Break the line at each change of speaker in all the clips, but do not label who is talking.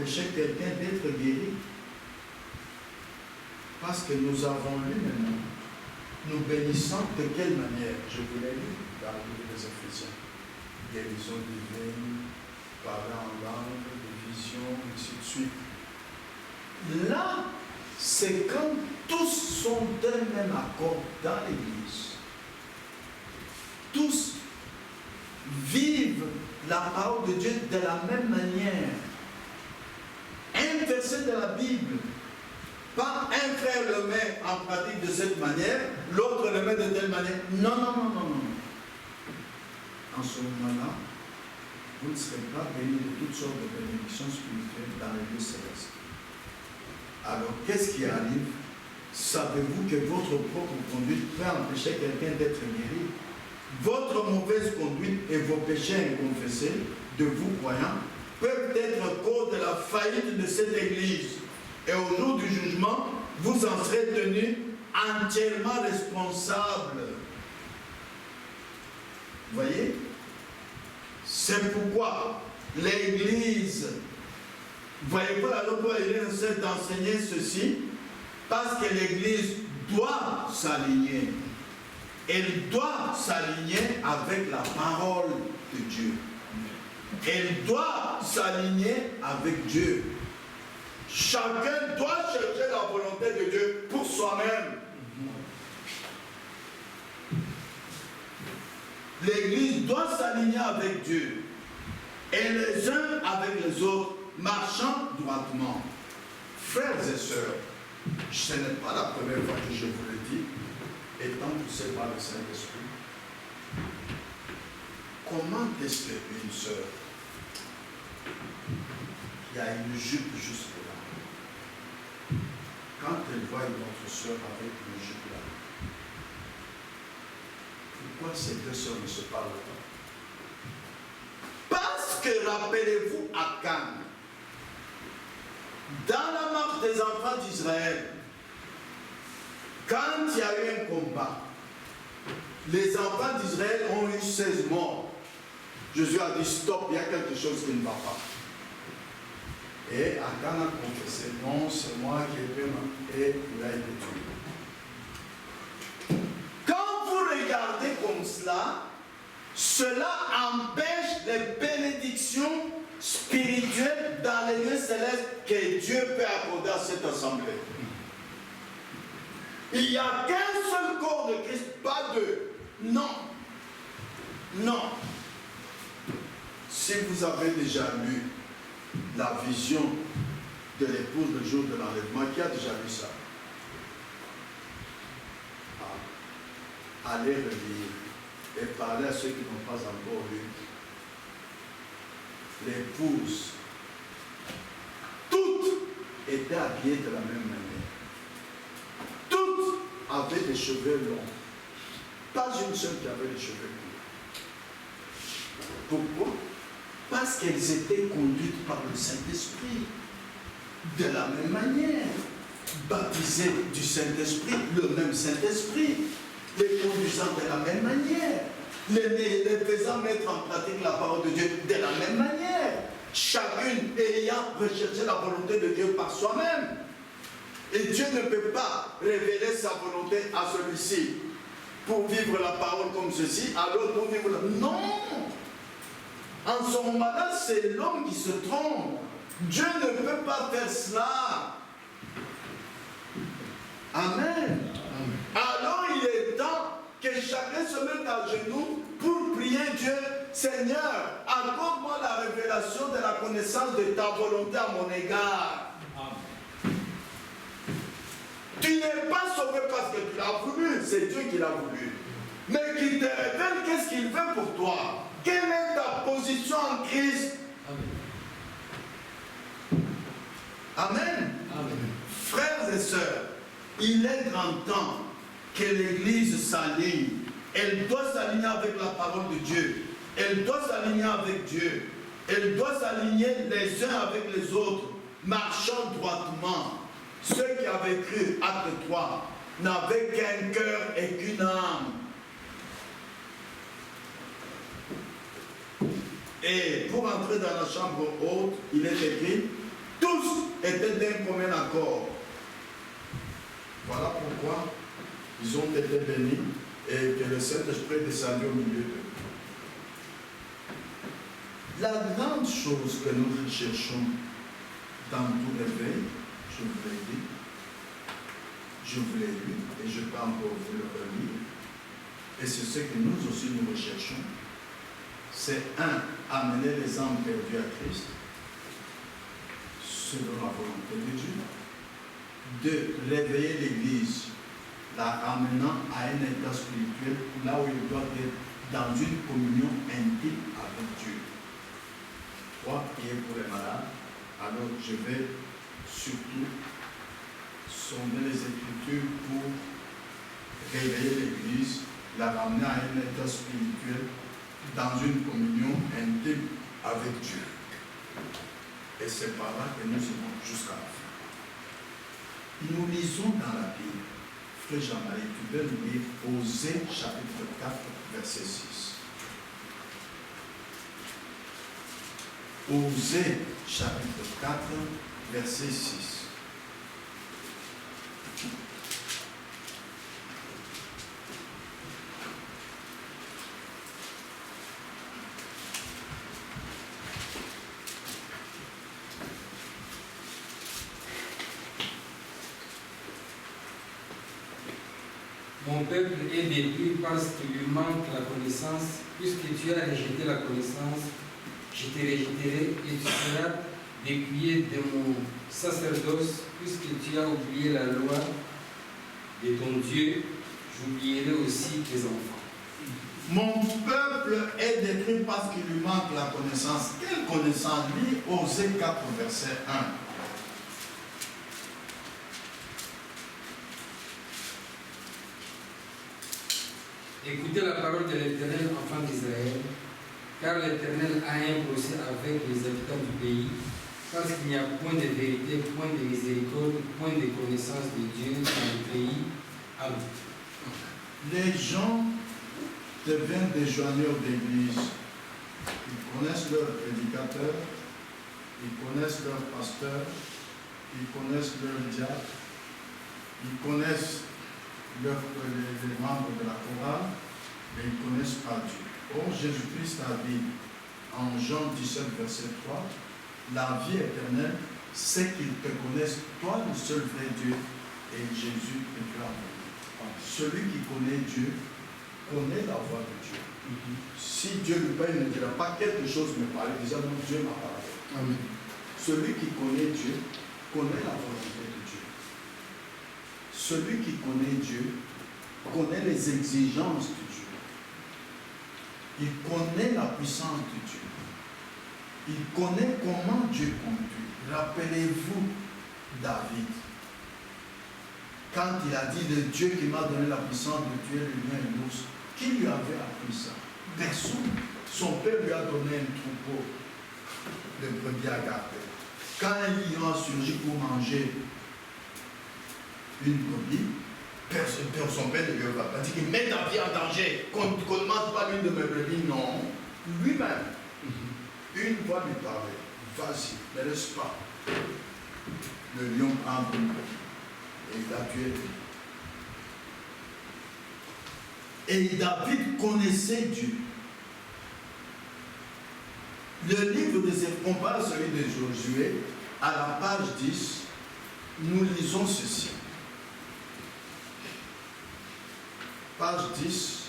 empêcher quelqu'un d'être guéri? Parce que nous avons lu maintenant. Nous bénissons de quelle manière? Je vous l'ai lu dans le livre des Éphésiens. Guérison divine, parler en langue, des visions, ainsi de suite. Là, c'est quand tous sont d'un même accord dans l'Église. Tous vivent la parole de Dieu de la même manière. Un verset de la Bible, pas un frère le met en pratique de cette manière, l'autre le met de telle manière. Non, non, non, non, non. En ce moment-là, vous ne serez pas bénis de toutes sortes de bénédictions spirituelles dans l'Église céleste. Alors, qu'est-ce qui arrive? Savez-vous que votre propre conduite peut empêcher quelqu'un d'être guéri? Votre mauvaise conduite et vos péchés inconfessés de vous croyants peuvent être cause de la faillite de cette Église. Et au jour du jugement, vous en serez tenus entièrement responsables. Vous voyez? C'est pourquoi l'Église, voyez-vous la loi d'enseigner ceci, parce que l'Église doit s'aligner. Elle doit s'aligner avec la parole de Dieu. Elle doit s'aligner avec Dieu. Chacun doit chercher la volonté de Dieu pour soi-même. L'Église doit s'aligner avec Dieu. Et les uns avec les autres, marchant droitement. Frères et sœurs, ce n'est pas la première fois que je vous le dis, étant poussé par le Saint-Esprit. Comment est-ce qu'une sœur qui a une jupe jusque-là, quand elle voit une autre sœur avec une jupe là, pourquoi ces deux sœurs ne se parlent pas? Parce que, rappelez-vous Akan, dans la marche des enfants d'Israël, quand il y a eu un combat, les enfants d'Israël ont eu 16 morts. Jésus a dit stop, il y a quelque chose qui ne va pas. Et Akan a confessé, non, c'est moi qui ai fait ma... Et il a été tué. Quand vous regardez comme cela empêche les bénédictions spirituelles dans les lieux célestes que Dieu peut accorder à cette assemblée. Il n'y a qu'un seul corps de Christ, pas deux. Non. Non. Si vous avez déjà lu la vision de l'épouse le jour de l'enlèvement, qui a déjà lu ça? Allez relire et parler à ceux qui n'ont pas encore lu. L'épouse, toutes étaient habillées de la même manière. Toutes avaient des cheveux longs. Pas une seule qui avait des cheveux courts. Pourquoi? Parce qu'elles étaient conduites par le Saint-Esprit. De la même manière. Baptisées du Saint-Esprit, le même Saint-Esprit. Les conduisant de la même manière. Les faisant mettre en pratique la parole de Dieu de la même manière. Chacune ayant recherché la volonté de Dieu par soi-même. Et Dieu ne peut pas révéler sa volonté à celui-ci pour vivre la parole comme ceci, à l'autre pour vivre la... Non! En ce moment-là, c'est l'homme qui se trompe. Dieu ne peut pas faire cela. Amen. Alors il est temps que chacun se mette à genoux pour prier Dieu. Seigneur, accorde-moi la révélation de la connaissance de ta volonté à mon égard. Amen. Tu n'es pas sauvé parce que tu l'as voulu, c'est Dieu qui l'a voulu. Mais qu'il te révèle qu'est-ce qu'il veut pour toi. Quelle est ta position en Christ? Amen. Amen. Amen. Frères et sœurs, il est grand temps que l'Église s'aligne. Elle doit s'aligner avec la parole de Dieu. Elle doit s'aligner avec Dieu. Elle doit s'aligner les uns avec les autres, marchant droitement. Ceux qui avaient cru, acte 3, n'avaient qu'un cœur et qu'une âme. Et pour entrer dans la chambre haute, il est écrit, étaient d'un commun accord. Voilà pourquoi ils ont été bénis et que le Saint-Esprit est descendu au milieu d'eux. La grande chose que nous recherchons dans tout réveil, je vous l'ai dit, je vous l'ai lu et je peux encore vous le relire, et c'est ce que nous aussi nous recherchons, c'est amener les âmes perdues à Christ, selon la volonté de Dieu. 2, réveiller l'Église, la ramenant à un état spirituel, là où il doit être dans une communion intime avec Dieu. 3, prier pour les malades. Alors je vais surtout sonder les Écritures pour réveiller l'Église, la ramener à un état spirituel dans une communion intime avec Dieu. Et c'est par là que nous irons jusqu'à la fin. Nous lisons dans la Bible, Frère Jean-Marie, tu peux nous lire Osée chapitre 4, verset 6. Osée chapitre 4, verset 6.
Mon peuple est détruit parce qu'il lui manque la connaissance. Puisque tu as rejeté la connaissance, je te rejetterai et tu seras dépouillé de mon sacerdoce. Puisque tu as oublié la loi de ton Dieu, j'oublierai aussi tes enfants.
Mon peuple est détruit parce qu'il lui manque la connaissance. Quelle connaissance? Lis Osée 4, verset 1.
Écoutez la parole de l'Éternel, enfants d'Israël, car l'Éternel a un procès avec les habitants du pays, parce qu'il n'y a point de vérité, point de miséricorde, point de connaissance de Dieu dans le pays. Amen.
Les gens deviennent des joigneurs d'église. Ils connaissent leur prédicateur, ils connaissent leur pasteur, ils connaissent leur diacre, ils connaissent les membres de la chorale, mais ils ne connaissent pas Dieu. Or, Jésus-Christ a dit en Jean 17, verset 3, la vie éternelle, c'est qu'ils te connaissent, toi le seul vrai Dieu, et Jésus que tu as envoyé. Celui qui connaît Dieu, connaît la voix de Dieu. Si Dieu lui parle, il ne dira pas quelque chose me parler, disant non, Dieu m'a parlé. Amen. Celui qui connaît Dieu, connaît la volonté de Dieu. Celui qui connaît Dieu connaît les exigences de Dieu. Il connaît la puissance de Dieu. Il connaît comment Dieu conduit. Rappelez-vous David. Quand il a dit de Dieu qui m'a donné la puissance de tuer le lion et l'ours, qui lui avait appris ça? Personne. Son père lui a donné un troupeau de brebis à garder. Quand un lion a surgi pour manger une brebis, son père ne lui a pas dit qu'il met ta vie en danger, qu'on ne mange pas l'une de mes brebis. Non, lui-même, une voix lui parlait, vas-y, ne laisse pas. Le lion prend une brebis et il l'a tué. Et David connaissait Dieu. Le livre de ces compare celui de Josué, à la page 10, nous lisons ceci. Page 10.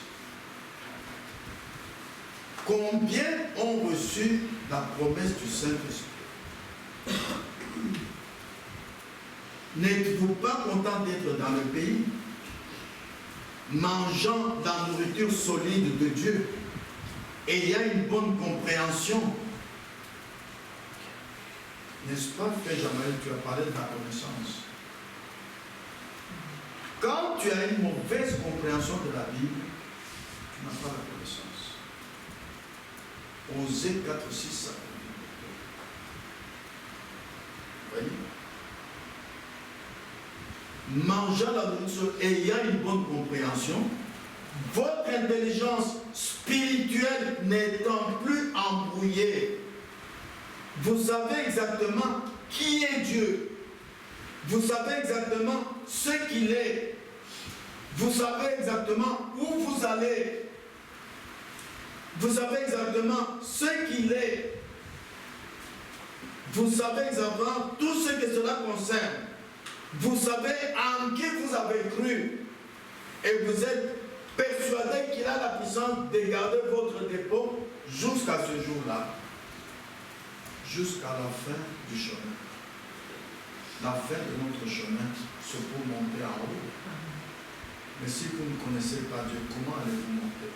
Combien ont reçu la promesse du Saint-Esprit? N'êtes-vous pas content d'être dans le pays, mangeant la nourriture solide de Dieu, ayant une bonne compréhension? N'est-ce pas, Frère Jean-Marie, tu as parlé de la connaissance. Quand tu as une mauvaise compréhension de la Bible, tu n'as pas la connaissance. Osée 4, 6, ça peut dire. Voyez? Mangeant la nourriture, ayant une bonne compréhension, votre intelligence spirituelle n'étant plus embrouillée, vous savez exactement qui est Dieu, Vous savez exactement ce qu'il est. Vous savez exactement où vous allez. Vous savez exactement ce qu'il est. Vous savez exactement tout ce que cela concerne. Vous savez en qui vous avez cru. Et vous êtes persuadé qu'il a la puissance de garder votre dépôt jusqu'à ce jour-là. Jusqu'à la fin du chemin. La fin de notre chemin, c'est pour monter en haut. Mais si vous ne connaissez pas Dieu, comment allez-vous monter?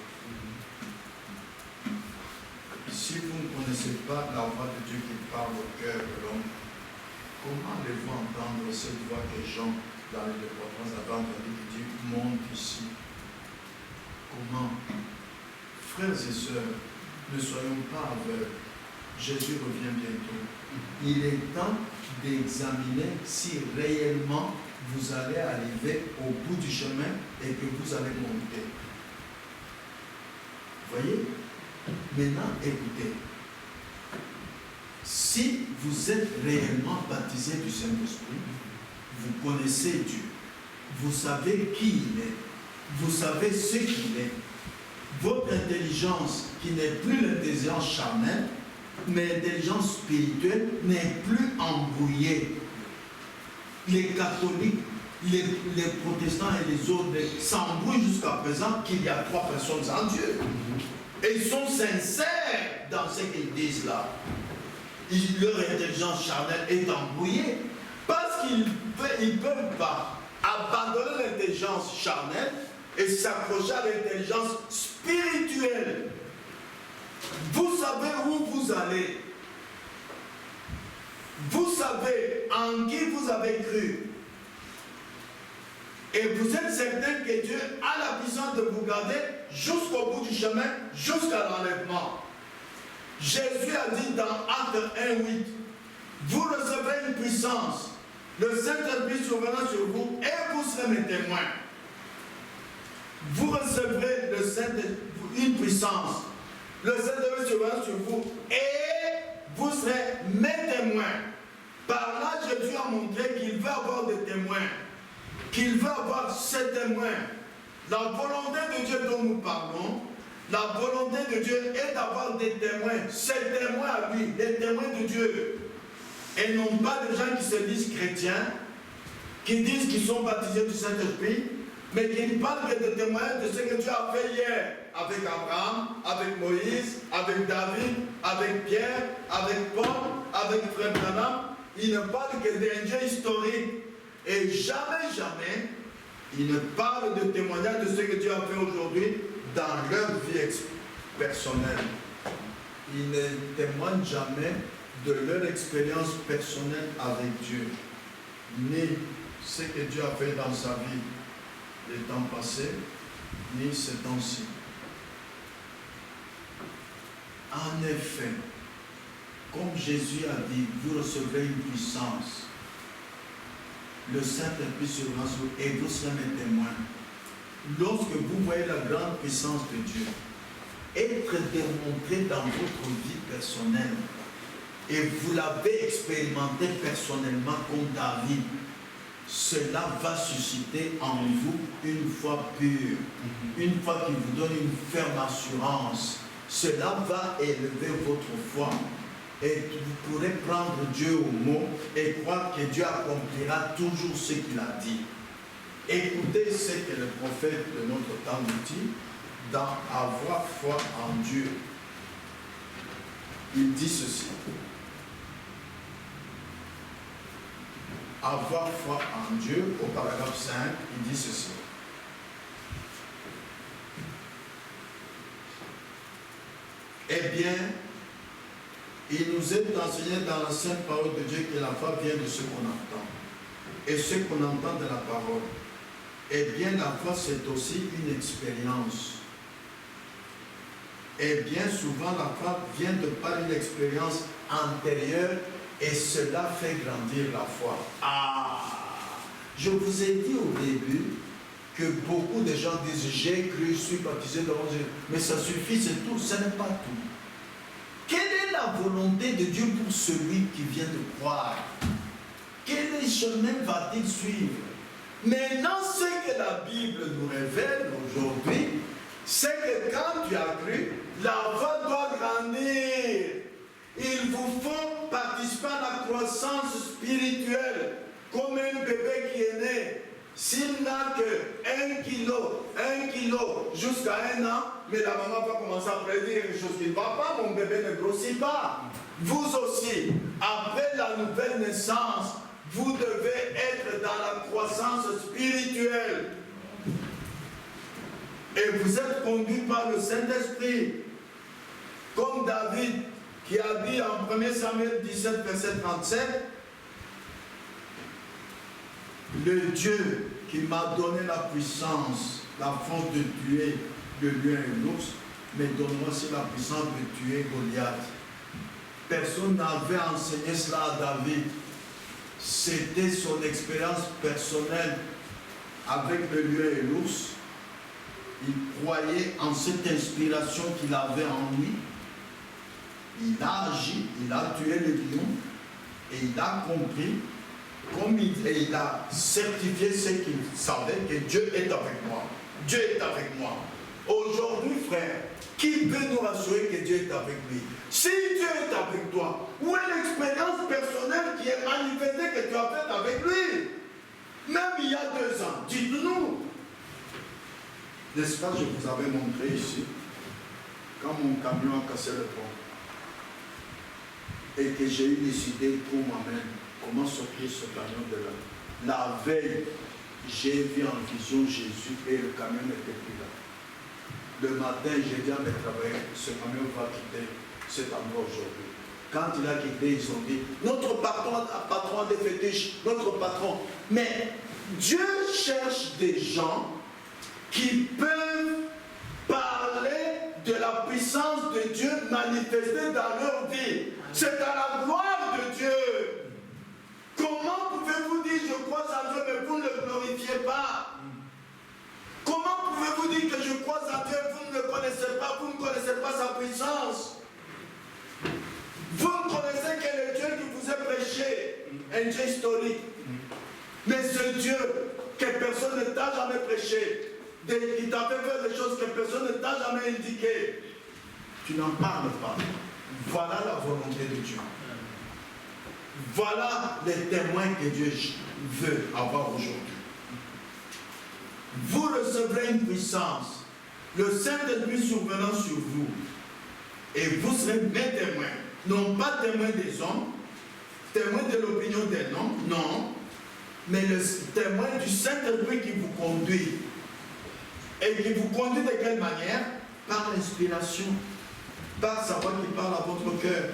Si vous ne connaissez pas la voix de Dieu qui parle au cœur de l'homme, comment allez-vous entendre cette voix que Jean, dans les départements, avait entendu qui dit « Monte ici ». Comment? Frères et sœurs, ne soyons pas aveugles. Jésus revient bientôt. Il est temps d'examiner si réellement vous allez arriver au bout du chemin et que vous allez monter. Voyez? Maintenant, écoutez. Si vous êtes réellement baptisé du Saint-Esprit, vous connaissez Dieu. Vous savez qui il est. Vous savez ce qu'il est. Votre intelligence, qui n'est plus l'intelligence charnelle, mais l'intelligence spirituelle, n'est plus embrouillée. Les catholiques, les protestants et les autres s'embrouillent jusqu'à présent qu'il y a 3 personnes en Dieu. Et ils sont sincères dans ce qu'ils disent là. Leur intelligence charnelle est embrouillée parce qu'ils ne peuvent pas abandonner l'intelligence charnelle et s'accrocher à l'intelligence spirituelle. Vous savez où vous allez. Vous savez en qui vous avez cru. Et vous êtes certain que Dieu a la puissance de vous garder jusqu'au bout du chemin, jusqu'à l'enlèvement. Jésus a dit dans Actes 1:8, vous recevrez une puissance, le Saint-Esprit surviendra sur vous et vous serez mes témoins. Vous recevrez une puissance, le Saint-Esprit surviendra sur vous et vous serez mes témoins. Par là, Jésus a montré qu'il veut avoir des témoins, qu'il veut avoir ces témoins. La volonté de Dieu dont nous parlons, la volonté de Dieu est d'avoir des témoins, ces témoins à lui, des témoins de Dieu. Et non pas des gens qui se disent chrétiens, qui disent qu'ils sont baptisés du Saint-Esprit, mais qui ne parlent que de témoignages de ce que Dieu a fait hier, avec Abraham, avec Moïse, avec David, avec Pierre, avec Paul, avec Frère Branham. Ils ne parlent que d'un Dieu historique. Et jamais, jamais, ils ne parlent de témoignages de ce que Dieu a fait aujourd'hui dans leur vie personnelle. Ils ne témoignent jamais de leur expérience personnelle avec Dieu, ni ce que Dieu a fait dans sa vie les temps passés, ni ces temps-ci. En effet, comme Jésus a dit, vous recevrez une puissance. Le Saint-Esprit surviendra sur vous et vous serez mes témoins. Lorsque vous voyez la grande puissance de Dieu être démontrée dans votre vie personnelle, et vous l'avez expérimenté personnellement comme David, cela va susciter en vous une foi pure, une foi qui vous donne une ferme assurance. Cela va élever votre foi. Et vous pourrez prendre Dieu au mot et croire que Dieu accomplira toujours ce qu'il a dit. Écoutez ce que le prophète de notre temps nous dit dans avoir foi en Dieu. Il dit ceci. Avoir foi en Dieu, au paragraphe 5, il dit ceci. Eh bien, il nous est enseigné dans la sainte parole de Dieu que la foi vient de ce qu'on entend. Et ce qu'on entend de la parole. Eh bien, la foi, c'est aussi une expérience. Et bien souvent, la foi vient de par une expérience antérieure et cela fait grandir la foi. Ah! Je vous ai dit au début que beaucoup de gens disent « j'ai cru, je suis baptisé dans Jésus ». Mais ça suffit, c'est tout, ce n'est pas tout. Quelle est la volonté de Dieu pour celui qui vient de croire? Quelle est quel chemin va-t-il suivre? Maintenant, ce que la Bible nous révèle aujourd'hui, c'est que quand tu as cru, la foi doit grandir. Il vous faut participer à la croissance spirituelle, comme un bébé qui est né. S'il n'a que 1 kilo jusqu'à 1 an, mais la maman va commencer à prédire une chose qui ne va pas, mon bébé ne grossit pas. Vous aussi, après la nouvelle naissance, vous devez être dans la croissance spirituelle. Et vous êtes conduit par le Saint-Esprit. Comme David qui a dit en 1 Samuel 17, verset 37, le Dieu qui m'a donné la puissance, la force de tuer le lion et l'ours, me donnera aussi la puissance de tuer Goliath. Personne n'avait enseigné cela à David. C'était son expérience personnelle avec le lion et l'ours. Il croyait en cette inspiration qu'il avait en lui. Il a agi, il a tué le lion et il a compris, et il a certifié ce qu'il savait, que Dieu est avec moi. Dieu est avec moi. Aujourd'hui, frère, qui peut nous rassurer que Dieu est avec lui? Si Dieu est avec toi, où est l'expérience personnelle qui est manifestée que tu as faite avec lui? Même il y a 2 ans, dites-nous. N'est-ce pas, je vous avais montré ici, quand mon camion a cassé le pont, et que j'ai eu des idées pour moi-même, comment sortir ce camion de là. La veille, j'ai vu en vision Jésus et le camion n'était plus là. Le matin, j'ai dit à mes travailleurs, ce camion va quitter cet endroit aujourd'hui. Quand il a quitté, ils ont dit, notre patron des fétiches, notre patron. Mais Dieu cherche des gens qui peuvent parler de la puissance de Dieu manifestée dans leur vie. C'est à la gloire de Dieu. Comment pouvez-vous dire je crois en Dieu mais vous ne le glorifiez pas? Comment pouvez-vous dire que je crois en Dieu et vous ne le connaissez pas, vous ne connaissez pas sa puissance? Vous ne connaissez que le Dieu qui vous a prêché, un Dieu historique. Mais ce Dieu que personne ne t'a jamais prêché, qui t'a fait faire des choses que personne ne t'a jamais indiquées, tu n'en parles pas. Voilà la volonté de Dieu. Voilà les témoins que Dieu veut avoir aujourd'hui. Vous recevrez une puissance, le Saint-Esprit survenant sur vous, et vous serez mes témoins. Non pas témoins des hommes, témoins de l'opinion des hommes, non, mais le témoin du Saint-Esprit qui vous conduit. Et qui vous conduit de quelle manière? Par l'inspiration, par sa voix qui parle à votre cœur,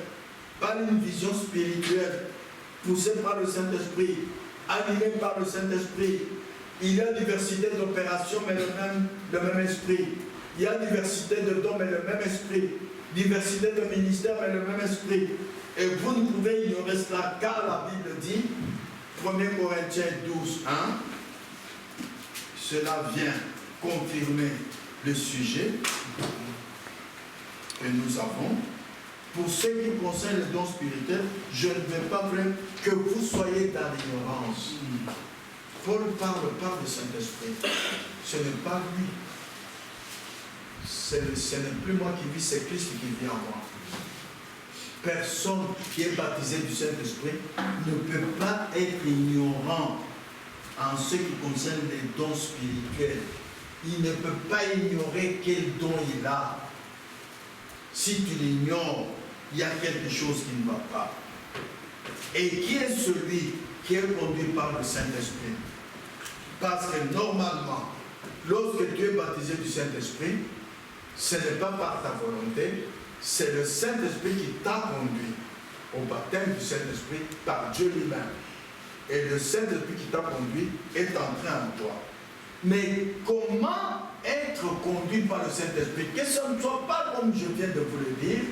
par une vision spirituelle, poussée par le Saint-Esprit, animée par le Saint-Esprit. Il y a diversité d'opérations, mais le même esprit. Il y a diversité de dons, mais le même esprit. Diversité de ministères, mais le même esprit. Et vous ne pouvez ignorer cela, car la Bible dit, 1 Corinthiens 12, 1, cela vient confirmer le sujet que nous avons. Pour ce qui concerne les dons spirituels, je ne vais pas faire que vous soyez dans l'ignorance. Paul parle par le Saint-Esprit. Ce n'est pas lui. Ce n'est plus moi qui vis, c'est Christ qui vit en moi. Personne qui est baptisé du Saint-Esprit ne peut pas être ignorant en ce qui concerne les dons spirituels. Il ne peut pas ignorer quel don il a. Si tu l'ignores, il y a quelque chose qui ne va pas. Et qui est celui qui est conduit par le Saint-Esprit? Parce que normalement, lorsque tu es baptisé du Saint-Esprit, ce n'est pas par ta volonté, c'est le Saint-Esprit qui t'a conduit au baptême du Saint-Esprit par Dieu lui-même. Et le Saint-Esprit qui t'a conduit est entré en toi. Mais comment être conduit par le Saint-Esprit? Que ce ne soit pas comme je viens de vous le dire,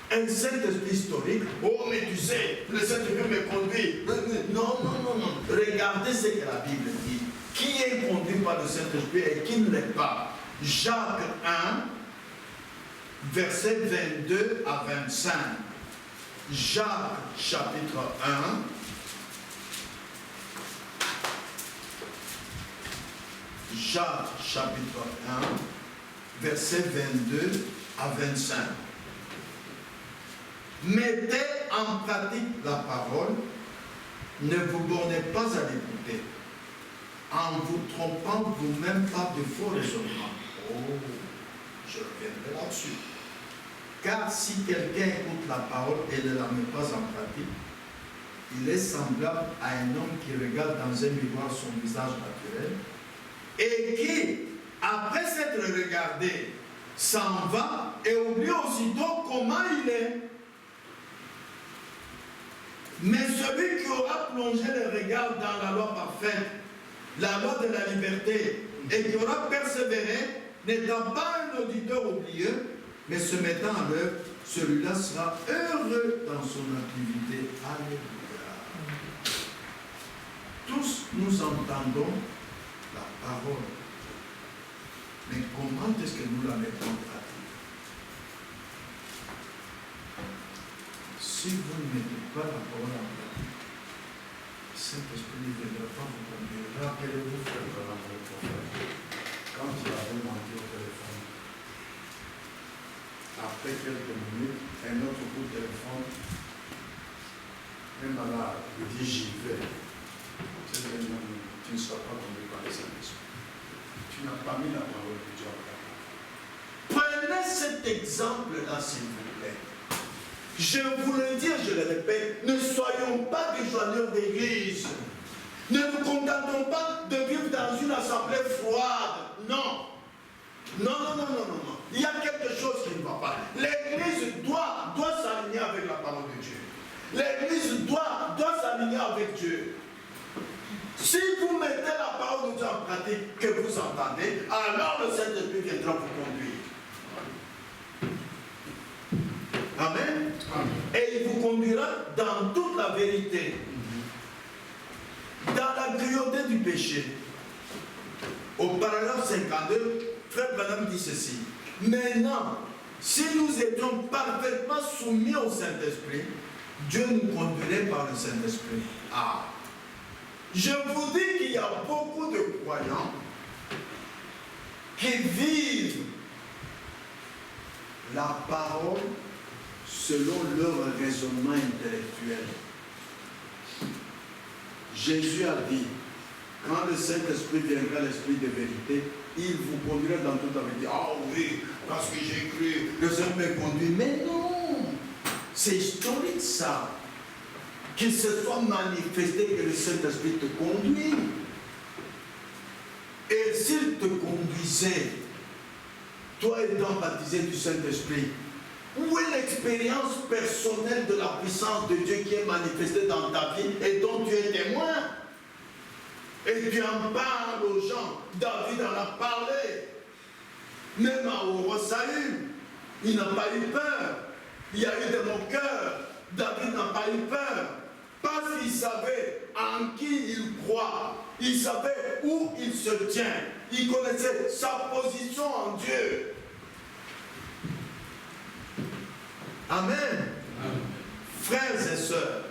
un Saint-Esprit historique. Oh, mais tu sais, le Saint-Esprit me conduit. Non, non, non, non. Regardez ce que la Bible dit. Qui est conduit par le Saint-Esprit et qui ne l'est pas? Jacques 1, versets 22 à 25. Jacques chapitre 1, Jacques chapitre 1, versets 22 à 25. Mettez en pratique la parole, ne vous bornez pas à l'écouter, en vous trompant vous-même par de faux raisonnements. Oh, je reviendrai là-dessus. Car si quelqu'un écoute la parole et ne la met pas en pratique, il est semblable à un homme qui regarde dans un miroir son visage naturel et qui, après s'être regardé, s'en va et oublie aussitôt comment il est. Mais celui qui aura plongé le regard dans la loi parfaite, la loi de la liberté, et qui aura persévéré, n'étant pas un auditeur oublieux, mais se mettant en œuvre, celui-là sera heureux dans son activité. Alléluia. Tous nous entendons la parole. Mais comment est-ce que nous la mettons en pratique? Si vous ne mettez pas la parole en pratique, Saint-Esprit ne viendra pas vous conduire. Rappelez-vous, frère, quand il avait menti au téléphone, après quelques minutes, un autre coup de téléphone, même là, il dit j'y vais. Tu ne seras pas conduit par les Saint-Esprit. Tu n'as pas mis la parole de Dieu en pratique. Prenez cet exemple-là, s'il vous plaît. Je vous le dis, je le répète, ne soyons pas des joigneurs d'église. Ne nous contentons pas de vivre dans une assemblée froide. Non. Non. Il y a quelque chose qui ne va pas. L'église doit s'aligner avec la parole de Dieu. L'église doit s'aligner avec Dieu. Si vous mettez la parole de Dieu en pratique, que vous entendez, alors le Saint-Esprit viendra vous conduire. Amen. Et il vous conduira dans toute la vérité. Dans la cruauté du péché. Au paragraphe 52, Frère Branham dit ceci. Maintenant, si nous étions parfaitement soumis au Saint-Esprit, Dieu nous conduirait par le Saint-Esprit. Ah! Je vous dis qu'il y a beaucoup de croyants qui vivent la parole selon leur raisonnement intellectuel. Jésus a dit, quand le Saint-Esprit viendra, l'Esprit de vérité, il vous conduira dans toute la vérité. Ah oui, parce que j'ai cru, le Saint-Esprit me conduit. Mais non, c'est historique ça. Qu'il se soit manifesté que le Saint-Esprit te conduit. Et s'il te conduisait, toi étant baptisé du Saint-Esprit, où est l'expérience personnelle de la puissance de Dieu qui est manifestée dans ta vie et dont tu es témoin? Et tu en parles aux gens. David en a parlé. Même au roi Saül, il n'a pas eu peur. Il y a eu des moqueurs. David n'a pas eu peur. Parce qu'il savait en qui il croit. Il savait où il se tient. Il connaissait sa position en Dieu. Amen. Amen. Frères et sœurs,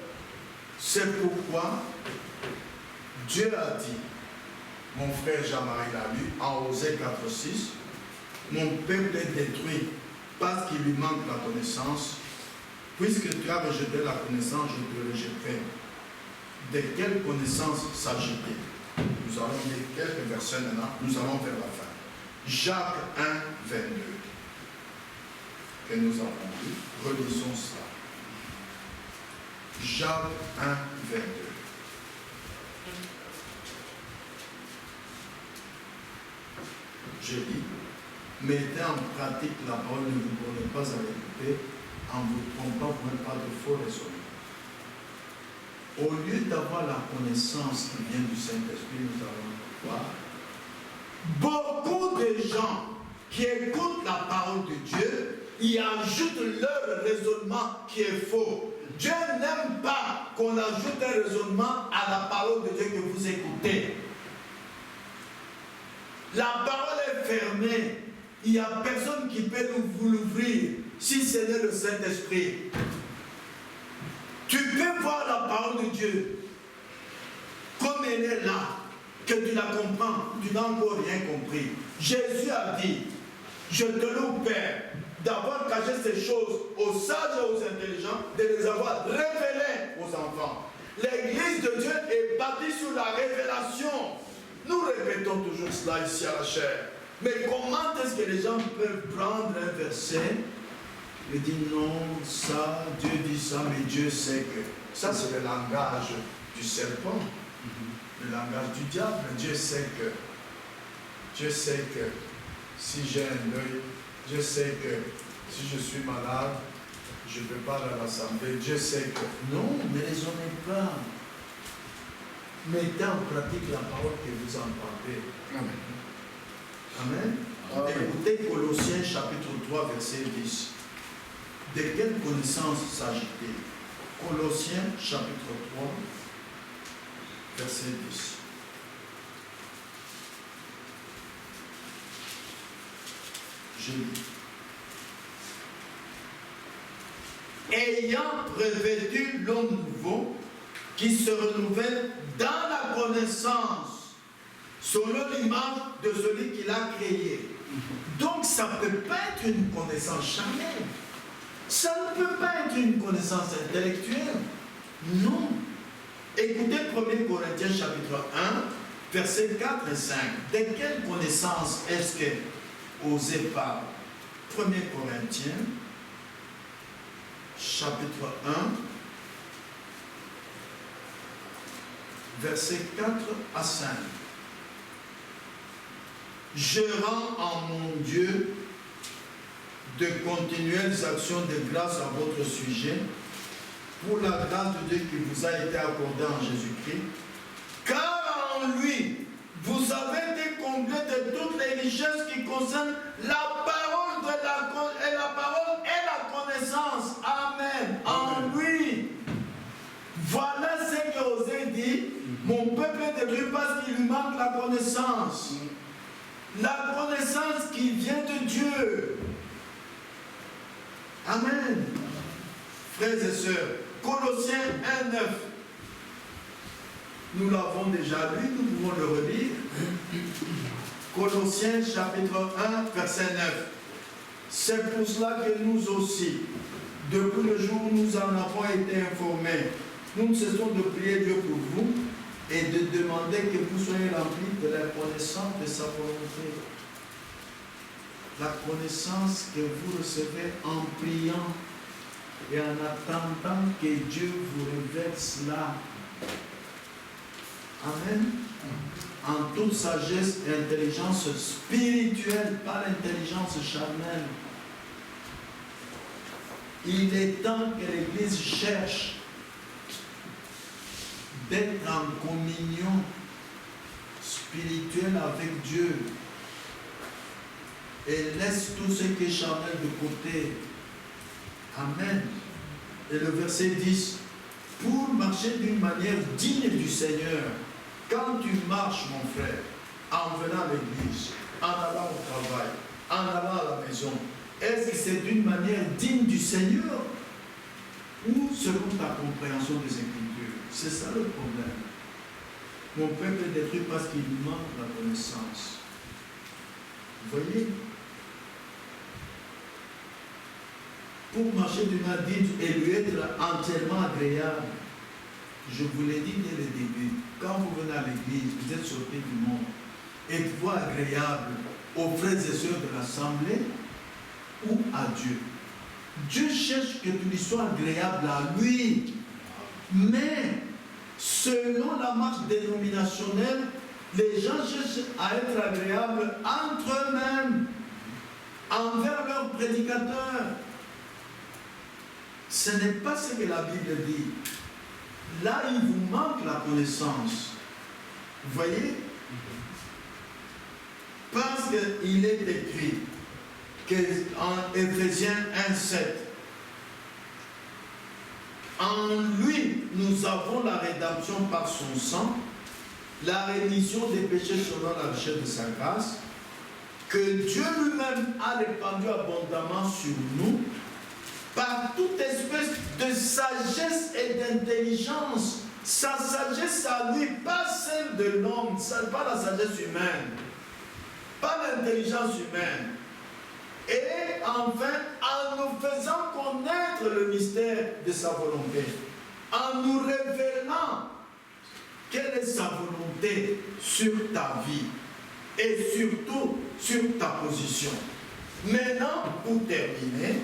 c'est pourquoi Dieu a dit, mon frère Jean-Marie l'a lu, en Osée 4:6, mon peuple est détruit parce qu'il lui manque la connaissance. Puisque tu as rejeté la connaissance, je te rejetterai. De quelle connaissance s'agit-il? Nous allons lire quelques versets maintenant, nous allons vers la fin. Jacques 1, 22. Que nous avons lu, relisons cela. Jacques 1, 22. Je dis, mettez en pratique la parole, ne vous prenez pas à l'écouter, en vous trompant même pas de faux raisonnements. Au lieu d'avoir la connaissance qui vient du Saint-Esprit, nous allons voir beaucoup de gens qui écoutent la parole de Dieu, ils ajoutent leur raisonnement qui est faux. Dieu n'aime pas qu'on ajoute un raisonnement à la parole de Dieu que vous écoutez. La parole est fermée. Il n'y a personne qui peut vous l'ouvrir si ce n'est le Saint-Esprit. Tu peux voir la parole de Dieu comme elle est là. que tu la comprends, tu n'as encore rien compris. Jésus a dit, je te loue, Père, d'avoir caché ces choses aux sages et aux intelligents, de les avoir révélées aux enfants. L'église de Dieu est bâtie sur la révélation. Nous répétons toujours cela ici à la chair. Mais comment est-ce que les gens peuvent prendre un verset et dire non, ça, Dieu dit ça, mais Dieu sait que. Ça, c'est le langage du serpent, le langage du diable. Dieu sait que si j'ai un œil, Dieu sait que si je suis malade, je ne peux pas aller à l'assemblée. Dieu sait que non, ne raisonnez pas. Mettez en pratique la parole que vous entendez. Amen. Amen. Amen. Écoutez Colossiens chapitre 3, verset 10. De quelle connaissance s'agit-il? Colossiens chapitre 3, verset 10. Je lis. Ayant revêtu l'homme nouveau qui se renouvelle dans la connaissance selon l'image de celui qui l'a créé. Donc ça ne peut pas être une connaissance charnelle. Ça ne peut pas être une connaissance intellectuelle. Non. Écoutez 1 Corinthiens chapitre 1, versets 4 et 5. De quelle connaissance est-ce que Osée parle? 1 Corinthiens chapitre 1, versets 4 à 5. Je rends en mon Dieu de continuelles actions de grâce à votre sujet pour la grâce de Dieu qui vous a été accordée en Jésus-Christ, car en lui vous avez été comblés de toutes les richesses qui concernent la parole et la connaissance. Amen. En lui. Voilà ce que Osée dit. Mon peuple est détruit parce qu'il lui manque la connaissance. La connaissance qui vient de Dieu. Amen. Frères et sœurs, Colossiens 1, 9. Nous l'avons déjà lu, nous pouvons le relire. Colossiens chapitre 1, verset 9. C'est pour cela que nous aussi, depuis le jour où nous en avons été informés, nous ne cessons de prier Dieu pour vous et de demander que vous soyez remplis de la connaissance de sa volonté. La connaissance que vous recevez en priant et en attendant que Dieu vous révèle cela. Amen. En toute sagesse et intelligence spirituelle, pas l'intelligence charnelle. Il est temps que l'Église cherche d'être en communion spirituelle avec Dieu et laisse tout ce qui est charnel de côté. Amen. Et le verset 10, pour marcher d'une manière digne du Seigneur, quand tu marches, mon frère, en venant à l'église, en allant au travail, en allant à la maison, est-ce que c'est d'une manière digne du Seigneur ou selon ta compréhension des Écritures? C'est ça le problème. Mon peuple est détruit parce qu'il lui manque la connaissance. Vous voyez? Pour marcher d'une manière digne et lui être entièrement agréable, je vous l'ai dit dès le début, quand vous venez à l'église, vous êtes sortis du monde, êtes-vous agréable aux frères et sœurs de l'assemblée ou à Dieu? Dieu cherche que tu lui sois agréable à lui, mais selon la marche dénominationnelle, les gens cherchent à être agréables entre eux-mêmes, envers leur prédicateur. Ce n'est pas ce que la Bible dit. Là, il vous manque la connaissance. Vous voyez? Parce qu'il est écrit en Éphésiens 1,7, en lui, nous avons la rédemption par son sang, la rémission des péchés selon la richesse de sa grâce, que Dieu lui-même a répandu abondamment sur nous, par toute espèce de sagesse et d'intelligence Sa sagesse à lui, pas celle de l'homme, pas la sagesse humaine, pas l'intelligence humaine. Et enfin, en nous faisant connaître le mystère de sa volonté, en nous révélant quelle est sa volonté sur ta vie et surtout sur ta position. Maintenant, pour terminer,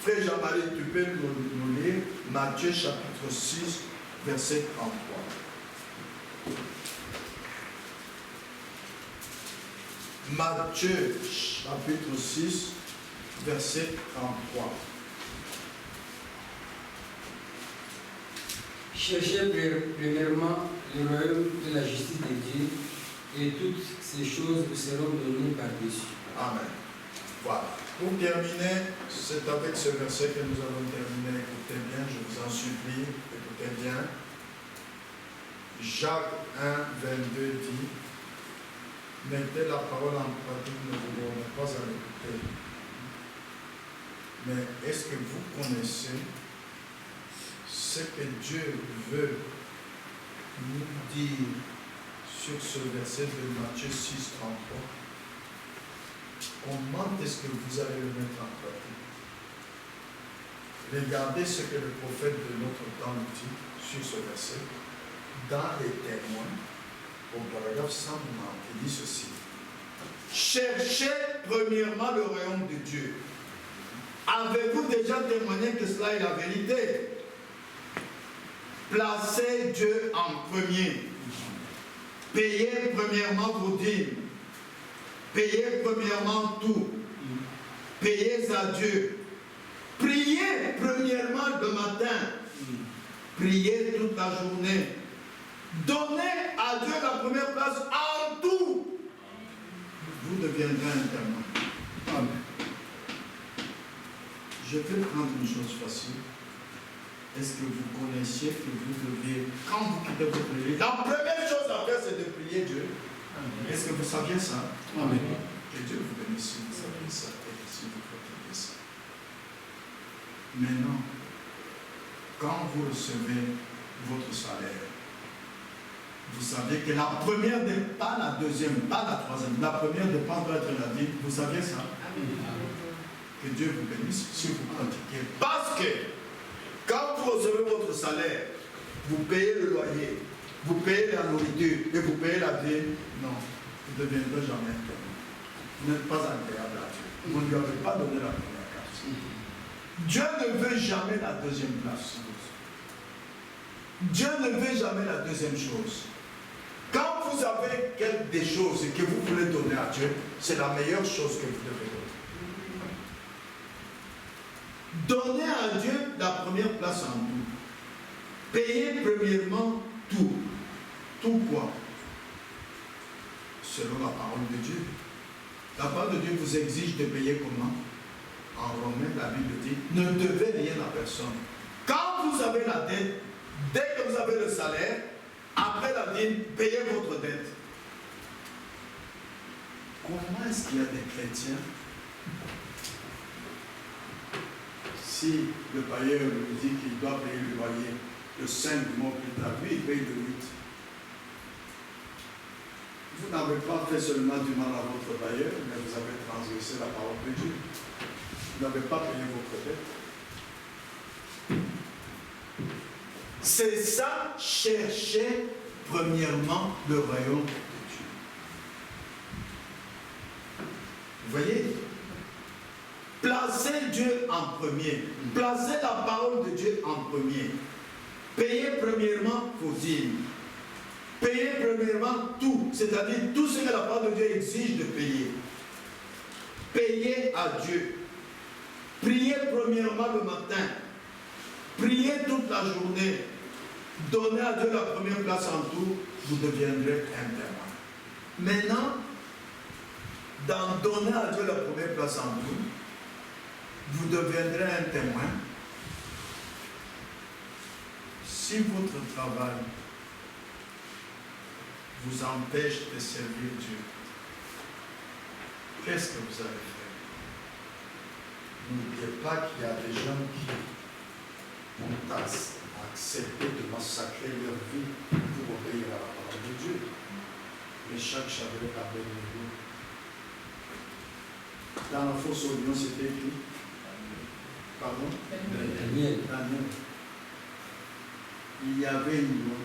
Frère Jean-Marie, tu peux nous lire Matthieu chapitre 6, verset 33. Matthieu chapitre 6, verset 33.
Cherchez premièrement le royaume de la justice de Dieu, et toutes ces choses vous seront données par-dessus.
Amen. Voilà. Pour terminer, c'est avec ce verset que nous allons terminer. Écoutez bien, je vous en supplie, écoutez bien. Jacques 1, 22 dit, mettez la parole en pratique, ne vous donnez pas à l'écouter. Mais est-ce que vous connaissez ce que Dieu veut nous dire sur ce verset de Matthieu 6, 33? Comment est-ce que vous allez le mettre en pratique? Regardez ce que le prophète de notre temps nous dit sur ce verset. Dans les témoins, au paragraphe 190, il dit ceci. Cherchez premièrement le royaume de Dieu. Avez-vous déjà témoigné que cela est la vérité? Placez Dieu en premier. Payez premièrement vos dîmes. Payez premièrement tout. Payez à Dieu. Priez premièrement le matin. Priez toute la journée. Donnez à Dieu la première place en tout. Vous deviendrez un témoin. Amen. Je vais prendre une chose facile. Est-ce que vous connaissiez que vous deviez, quand vous quittez votre lit, la première chose à faire, c'est de prier Dieu? Est-ce que vous saviez ça? Amen. Que Dieu vous bénisse si vous saviez ça et si vous pratiquez ça. Maintenant, quand vous recevez votre salaire, vous savez que la première n'est pas la deuxième, pas la troisième. La première dépend doit être la dîme. Vous saviez ça? Que Dieu vous bénisse si vous pratiquez. Parce que quand vous recevez votre salaire, vous payez le loyer, vous payez la nourriture et vous payez la dîme. Non, vous ne deviendrez jamais un témoin. Vous n'êtes pas agréable à Dieu. Vous ne lui avez pas donné la première place. Dieu ne veut jamais la deuxième place. Dieu ne veut jamais la deuxième chose. Quand vous avez quelque des choses que vous voulez donner à Dieu, c'est la meilleure chose que vous devez donner. Donnez à Dieu la première place en tout. Payez premièrement tout. Tout quoi? Selon la parole de Dieu. La parole de Dieu vous exige de payer comment? En Romains, la Bible dit, ne devez rien à personne. Quand vous avez la dette, dès que vous avez le salaire, après la dîme, payez votre dette. Comment est-ce qu'il y a des chrétiens? Si le bailleur lui dit qu'il doit payer le loyer le 5 mois plus tard, lui il paye le 8. Vous n'avez pas fait seulement du mal à votre bailleur, mais vous avez transgressé la parole de Dieu. Vous n'avez pas payé votre dette. C'est ça, chercher premièrement le royaume de Dieu. Vous voyez? Placez Dieu en premier. Placez la parole de Dieu en premier. Payez premièrement vos dîmes. Payez premièrement tout, c'est-à-dire tout ce que la parole de Dieu exige de payer. Payez à Dieu. Priez premièrement le matin. Priez toute la journée. Donnez à Dieu la première place en tout, vous deviendrez un témoin. Maintenant, dans donner à Dieu la première place en tout, vous deviendrez un témoin si votre travail vous empêche de servir Dieu. Qu'est-ce que vous allez faire? N'oubliez pas qu'il y a des gens qui tassent accepté de massacrer leur vie pour obéir à la parole de Dieu. Mais chaque Shadrach a Abednego. Dans la fosse au lion, c'était qui? Pardon?
Daniel.
Daniel. Il y avait une loi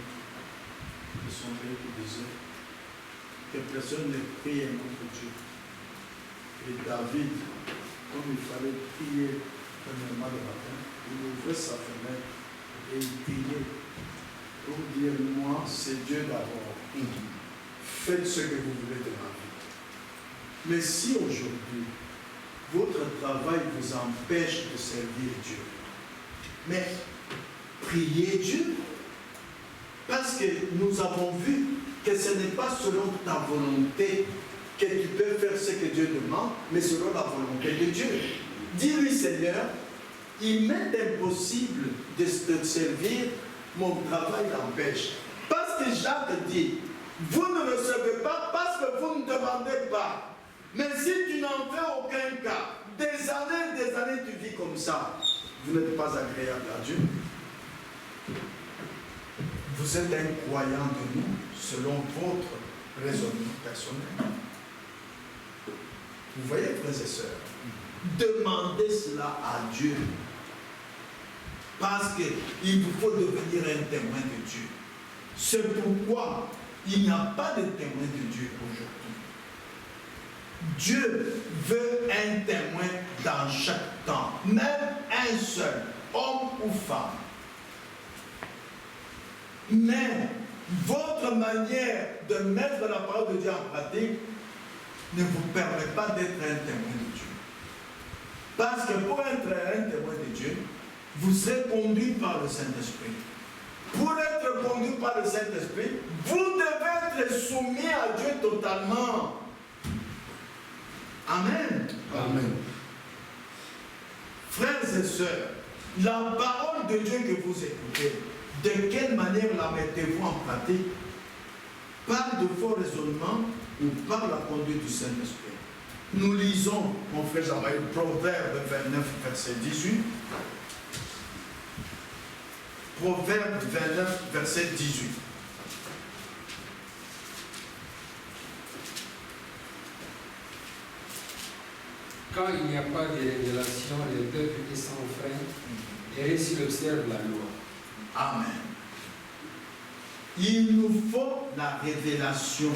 de son pays qui disait que personne ne prie un autre Dieu. Et David, comme il fallait prier premièrement le matin, il ouvrait sa fenêtre et il priait pour dire, moi, c'est Dieu d'abord. Faites ce que vous voulez de ma vie. Mais si aujourd'hui, votre travail vous empêche de servir Dieu, mais priez Dieu. Parce que nous avons vu que ce n'est pas selon ta volonté que tu peux faire ce que Dieu demande, mais selon la volonté de Dieu. Dis-lui, Seigneur, il m'est impossible de te servir, mon travail l'empêche. Parce que Jacques dit, vous ne recevez pas parce que vous ne demandez pas. Mais si tu n'en fais aucun cas, des années tu vis comme ça, vous n'êtes pas agréable à Dieu. Vous êtes un croyant de nous selon votre raisonnement personnel. Vous voyez, frères et sœurs, demandez cela à Dieu. Parce qu'il vous faut devenir un témoin de Dieu. C'est pourquoi il n'y a pas de témoin de Dieu aujourd'hui. Dieu veut un témoin dans chaque temps, même un seul, homme ou femme. Mais votre manière de mettre la parole de Dieu en pratique ne vous permet pas d'être un témoin de Dieu. Parce que pour être un témoin de Dieu, vous serez conduit par le Saint-Esprit. Pour être conduit par le Saint-Esprit, vous devez être soumis à Dieu totalement. Amen.
Amen.
Frères et sœurs, la parole de Dieu que vous écoutez, de quelle manière la mettez-vous en pratique? Par de faux raisonnements ou par la conduite du Saint-Esprit? Nous lisons, mon frère Jean-Marie, Proverbe 29, verset 18. Proverbe 29, verset 18.
Quand il n'y a pas de révélation, le peuple est sans frein et s'il observe la loi.
Amen. Il nous faut la révélation.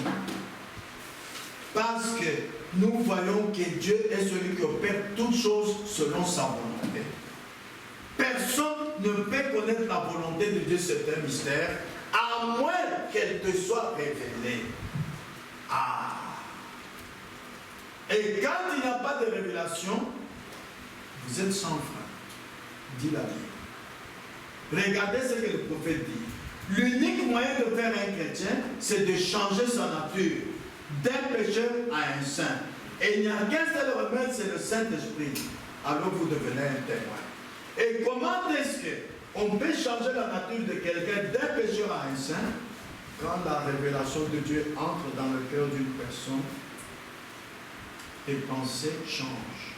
Parce que nous voyons que Dieu est celui qui opère toutes choses selon sa volonté. Personne ne peut connaître la volonté de Dieu, c'est un mystère, à moins qu'elle te soit révélée. Ah. Et quand il n'y a pas de révélation, vous êtes sans frein, dit la Bible. Regardez ce que le prophète dit. L'unique moyen de faire un chrétien, c'est de changer sa nature d'un pécheur à un saint. Et il n'y a qu'un seul remède, c'est le Saint-Esprit. Alors vous devenez un témoin. Et comment est-ce qu'on peut changer la nature de quelqu'un d'un pécheur à un saint? Quand la révélation de Dieu entre dans le cœur d'une personne, tes pensées changent,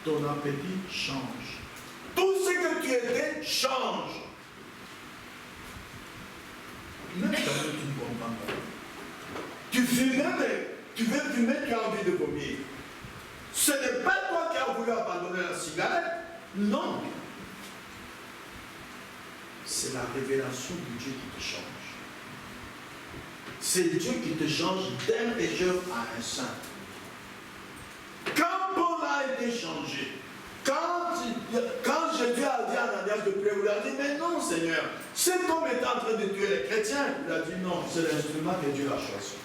ton appétit change, tout ce que tu étais change. Même quand tu ne comprends pas. Tu fumais, mais tu veux fumer, tu as envie de vomir. Ce n'est pas toi qui as voulu abandonner la cigarette, non. C'est la révélation de Dieu qui te change. C'est Dieu qui te change d'un pécheur à un saint. Quand Paul a été changé, quand Jésus a dit à Ananias de prier, il a dit, mais non Seigneur, cet homme est en train de tuer les chrétiens. Il a dit non, c'est l'instrument que Dieu a choisi.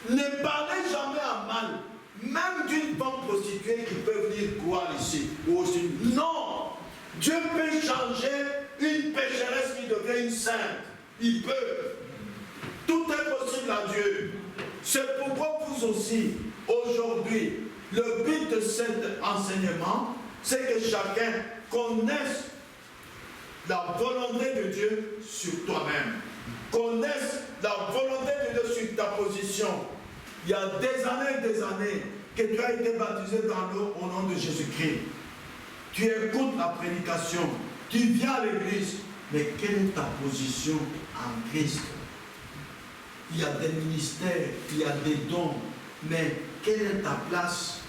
Ne parlez jamais en mal, même d'une femme prostituée qui peut venir croire ici, ou aussi. Non, Dieu peut changer une pécheresse qui devient une sainte. Il peut. Tout est possible à Dieu. C'est pourquoi vous aussi, aujourd'hui, le but de cet enseignement, c'est que chacun connaisse la volonté de Dieu sur toi-même. Connaisse la volonté de Dieu sur ta position. Il y a des années que tu as été baptisé dans l'eau au nom de Jésus-Christ. Tu écoutes la prédication. Tu viens à l'église, mais quelle est ta position en Christ? Il y a des ministères, il y a des dons, mais quelle est ta place?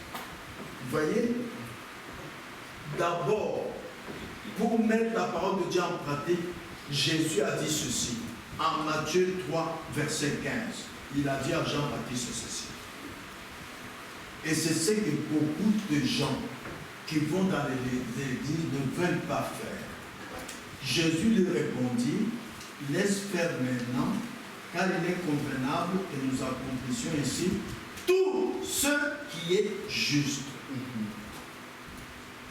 Vous voyez? D'abord, pour mettre la parole de Dieu en pratique, Jésus a dit ceci. En Matthieu 3, verset 15, il a dit à Jean-Baptiste ceci. Et c'est ce que beaucoup de gens qui vont dans les églises ne veulent pas faire. Jésus lui répondit, laisse faire maintenant, car il est convenable que nous accomplissions ici tout ce qui est juste.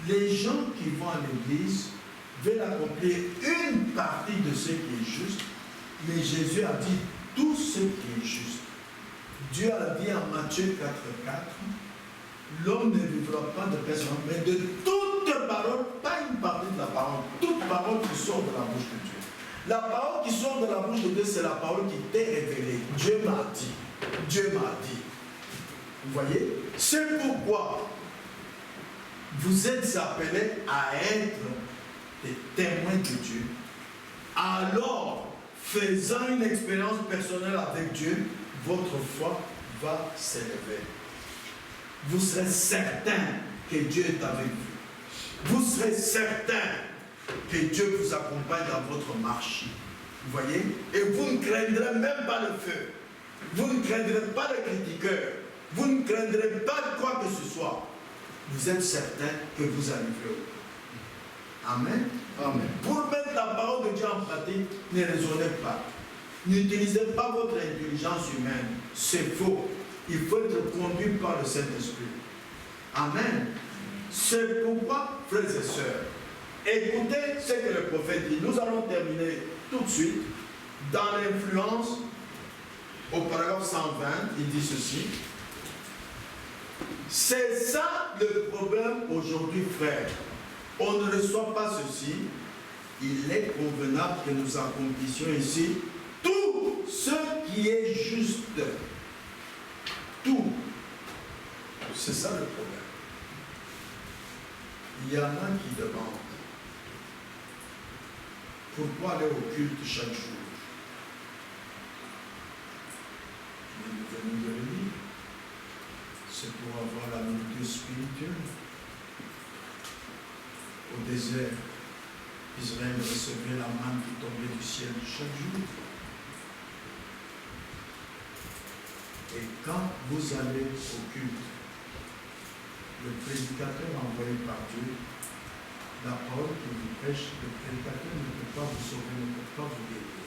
Les gens qui vont à l'église veulent accomplir une partie de ce qui est juste, mais Jésus a dit tout ce qui est juste. Dieu a dit en Matthieu 4,4, l'homme ne vivra pas de pain seulement, mais de toute parole, pas une partie de la parole, toute parole qui sort de la bouche de Dieu. La parole qui sort de la bouche de Dieu, c'est la parole qui t'est révélée. Dieu m'a dit. Dieu m'a dit. Vous voyez? C'est pourquoi vous êtes appelés à être des témoins de Dieu. Alors, faisant une expérience personnelle avec Dieu, votre foi va s'élever. Vous serez certain que Dieu est avec vous. Vous serez certain que Dieu vous accompagne dans votre marche. Vous voyez? Et vous ne craindrez même pas le feu. Vous ne craindrez pas les critiqueurs. Vous ne craindrez pas de quoi que ce soit. Vous êtes certain que vous arriverez au bout. Amen. Amen. Pour mettre la parole de Dieu en pratique, ne raisonnez pas. N'utilisez pas votre intelligence humaine. C'est faux. Il faut être conduit par le Saint-Esprit. Amen. C'est pourquoi, frères et sœurs, écoutez ce que le prophète dit. Nous allons terminer tout de suite dans l'influence. Au paragraphe 120, il dit ceci. C'est ça le problème aujourd'hui, frère. On ne reçoit pas ceci. Il est convenable que nous accomplissions ici tout ce qui est juste. Tout. C'est ça le problème. Il y en a qui demandent pourquoi aller au culte chaque jour. Mais nous venons de le dire. C'est pour avoir la nourriture spirituelle. Au désert, Israël recevait la manne qui tombait du ciel chaque jour. Et quand vous allez au culte, le prédicateur envoyé par Dieu, la parole qu'il vous prêche, le prédicateur ne peut pas vous sauver, ne peut pas vous guérir.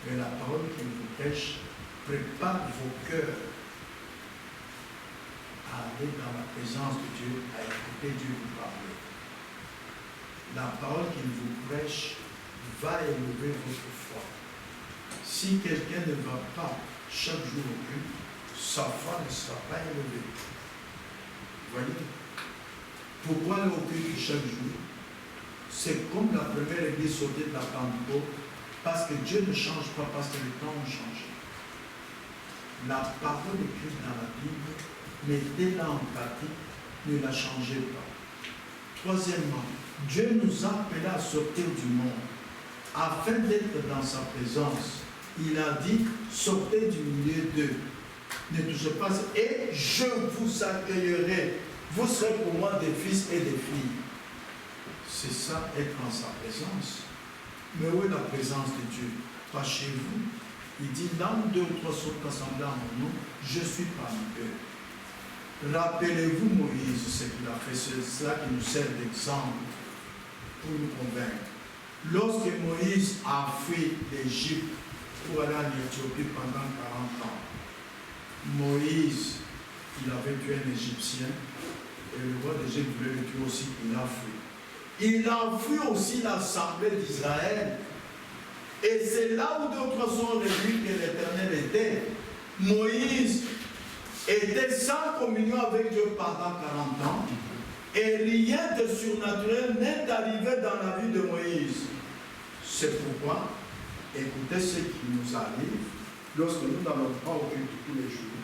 Mais la parole qu'il vous prêche prépare vos cœurs à aller dans la présence de Dieu, à écouter Dieu vous parler. La parole qu'il vous prêche va élever votre foi. Si quelqu'un ne va pas chaque jour au culte, sa foi ne sera pas élevée. Vous voyez? Pourquoi aller au culte chaque jour? C'est comme la première église sautée de la Pentecôte, parce que Dieu ne change pas, parce que les temps ont changé. La parole écrite dans la Bible, mettez-la en pratique, ne la changez pas. Troisièmement, Dieu nous a appelés à sortir du monde, afin d'être dans sa présence. Il a dit, sortez du milieu d'eux. Ne touchez pas, et je vous accueillerai. Vous serez pour moi des fils et des filles. C'est ça, être en sa présence. Mais où est la présence de Dieu? Pas chez vous. Il dit, là où 2 ou 3 sont assemblés en mon nom, je suis parmi eux. Rappelez-vous Moïse, ce qu'il a fait, c'est cela qui nous sert d'exemple pour nous convaincre. Lorsque Moïse a fui l'Égypte pour aller en Éthiopie pendant 40 ans, Moïse, il avait tué un Égyptien, et le roi d'Égypte voulait le tuer aussi, il a fui. Il a fui aussi l'assemblée d'Israël. Et c'est là où d'autres sont réunis que l'Éternel était. Moïse était sans communion avec Dieu pendant 40 ans. Et rien de surnaturel n'est arrivé dans la vie de Moïse. C'est pourquoi, écoutez ce qui nous arrive lorsque nous n'allons pas au culte tous les jours.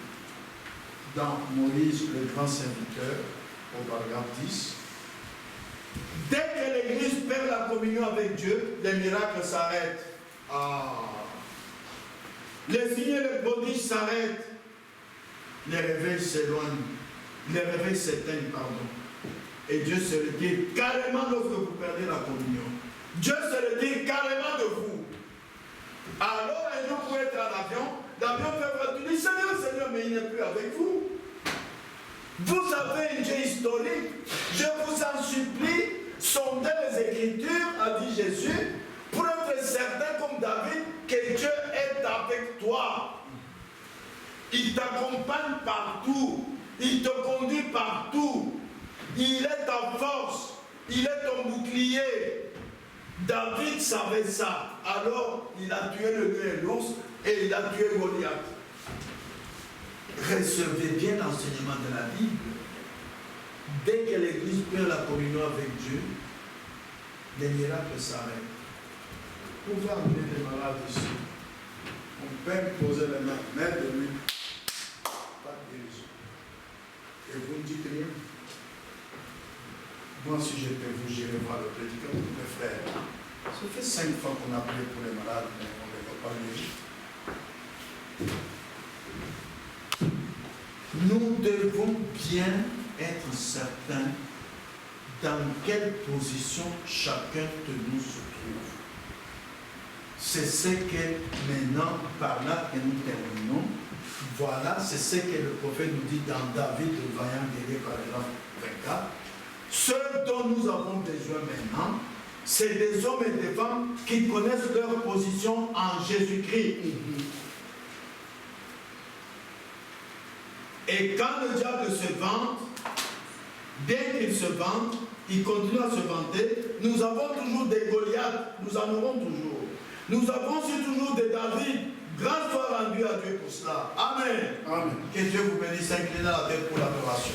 Dans Moïse, le grand serviteur, au paragraphe 10, dès que l'Église perd la communion avec Dieu, les miracles s'arrêtent. Les signes et les prodiges s'arrêtent. Les réveils s'éloignent. Les réveils s'éteignent, pardon. Et Dieu se retire carrément lorsque vous perdez la communion. Dieu se retire carrément de vous. Alors, un jour, vous pouvez être en avion. L'avion peut faire, tu dis, Seigneur, Seigneur, mais il n'est plus avec vous. Vous avez un Dieu historique. Je vous en supplie, sondez les Écritures, a dit Jésus, pour être certain comme David que Dieu est avec toi. Il t'accompagne partout. Il te conduit partout. Il est ta force. Il est ton bouclier. David savait ça. Alors, il a tué le lion et l'ours et il a tué Goliath. Recevez bien l'enseignement de la Bible. Dès que l'Église perd la communion avec Dieu, les miracles s'arrêtent. Vous pouvez amener des malades ici. On peut poser les mains, mais de lui, pas de guérison. Et vous ne dites rien. Moi, si je peux vous gérer voir le prédicateur, mes frères, ça fait 5 fois qu'on a prié pour les malades, mais on ne les voit pas guérir. Nous devons bien être certains dans quelle position chacun de nous se trouve. C'est ce que maintenant, par là que nous terminons, voilà, c'est ce que le prophète nous dit dans David, le vaillant guerrier, paragraphe 24. Ce dont nous avons besoin maintenant, c'est des hommes et des femmes qui connaissent leur position en Jésus-Christ. Et quand le diable se vante, bien qu'il se vante, il continue à se vanter. Nous avons toujours des Goliaths, nous en aurons toujours. Nous avons aussi toujours des David. Grâce soit rendue à Dieu pour cela. Amen. Amen. Que Dieu vous bénisse. Inclinez la tête pour l'adoration.